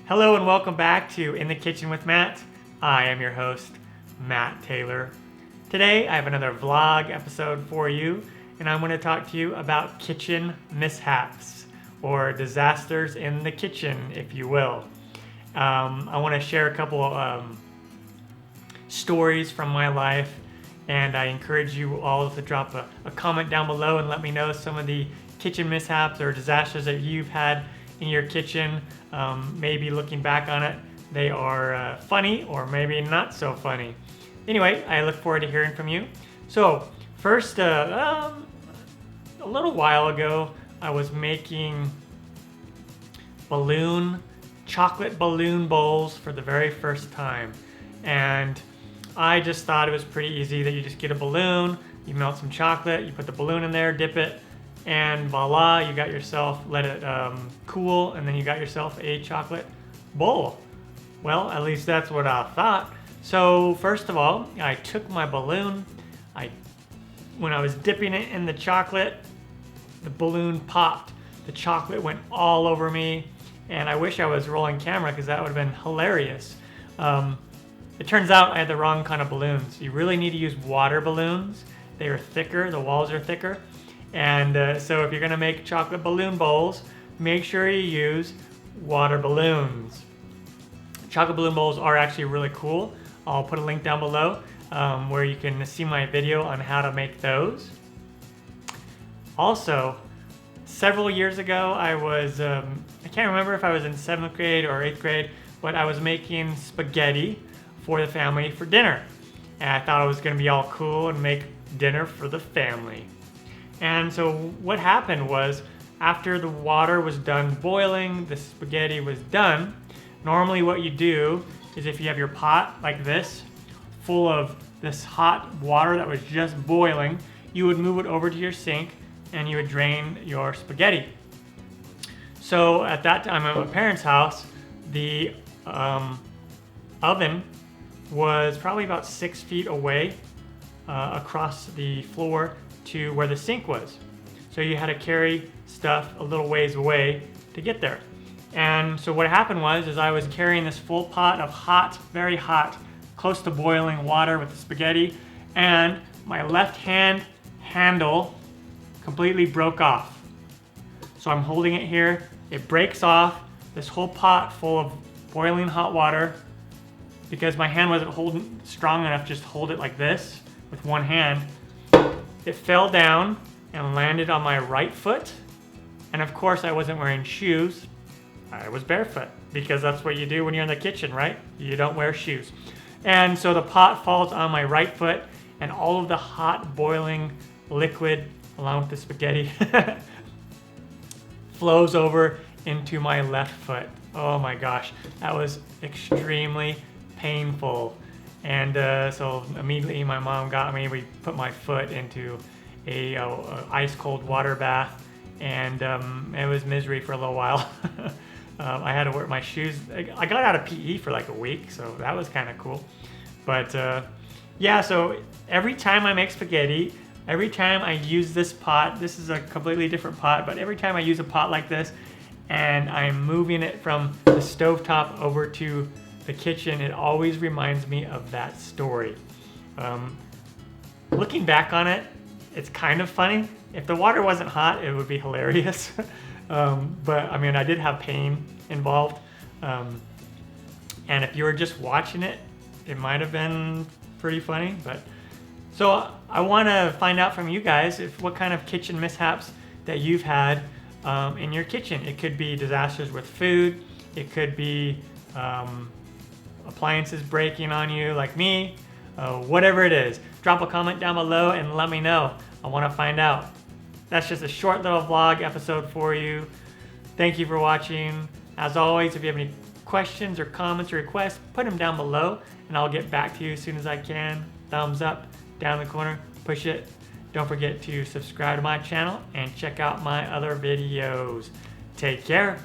Hello and welcome back to In the Kitchen with Matt. I am your host, Matt Taylor. Today I have another vlog episode for you, and I'm going to talk to you about kitchen mishaps, or disasters in the kitchen, if you will. I want to share a couple stories from my life, and I encourage you all to drop a comment down below and let me know some of the kitchen mishaps or disasters that you've had in your kitchen. Maybe looking back on it, they are funny or maybe not so funny. Anyway, I look forward to hearing from you. So first, a little while ago, I was making chocolate balloon bowls for the very first time. And I just thought it was pretty easy that you just get a balloon, you melt some chocolate, you put the balloon in there, dip it, and voila, you got yourself, let it cool, and then you got yourself a chocolate bowl. Well, at least that's what I thought. So first of all, I took my balloon, when I was dipping it in the chocolate, the balloon popped. The chocolate went all over me, and I wish I was rolling camera because that would have been hilarious. It turns out I had the wrong kind of balloons. You really need to use water balloons. They are thicker, the walls are thicker. And so if you're gonna make chocolate balloon bowls, make sure you use water balloons. Chocolate balloon bowls are actually really cool. I'll put a link down below where you can see my video on how to make those. Also, several years ago, I can't remember if I was in 7th grade or 8th grade, but I was making spaghetti for the family for dinner. And I thought it was gonna be all cool and make dinner for the family. And so what happened was, after the water was done boiling, the spaghetti was done, normally what you do is if you have your pot like this, full of this hot water that was just boiling, you would move it over to your sink and you would drain your spaghetti. So at that time at my parents' house, the oven was probably about 6 feet away across the floor to where the sink was. So you had to carry stuff a little ways away to get there. And so what happened was I was carrying this full pot of hot, very hot, close to boiling water with the spaghetti, and my left hand handle completely broke off. So I'm holding it here, it breaks off, this whole pot full of boiling hot water, because my hand wasn't holding strong enough just to hold it like this with one hand. It fell down and landed on my right foot. And of course I wasn't wearing shoes. I was barefoot because that's what you do when you're in the kitchen, right? You don't wear shoes. And so the pot falls on my right foot and all of the hot boiling liquid along with the spaghetti flows over into my left foot. Oh my gosh, that was extremely painful. And so immediately my mom got me, we put my foot into a ice cold water bath, and it was misery for a little while. I had to wear my shoes. I got out of PE for like a week, so that was kind of cool. But yeah, so every time I make spaghetti, every time I use this pot, this is a completely different pot, but every time I use a pot like this and I'm moving it from the stovetop over to the kitchen, it always reminds me of that story. Looking back on it, it's kind of funny. If the water wasn't hot, it would be hilarious. But I mean, I did have pain involved. And if you were just watching it, it might have been pretty funny. But so I want to find out from you guys what kind of kitchen mishaps that you've had in your kitchen. It could be disasters with food. It could be appliances breaking on you like me, whatever it is. Drop a comment down below and let me know. I want to find out. That's just a short little vlog episode for you. Thank you for watching. As always, if you have any questions or comments or requests, put them down below and I'll get back to you as soon as I can. Thumbs up, down the corner, push it. Don't forget to subscribe to my channel and check out my other videos. Take care.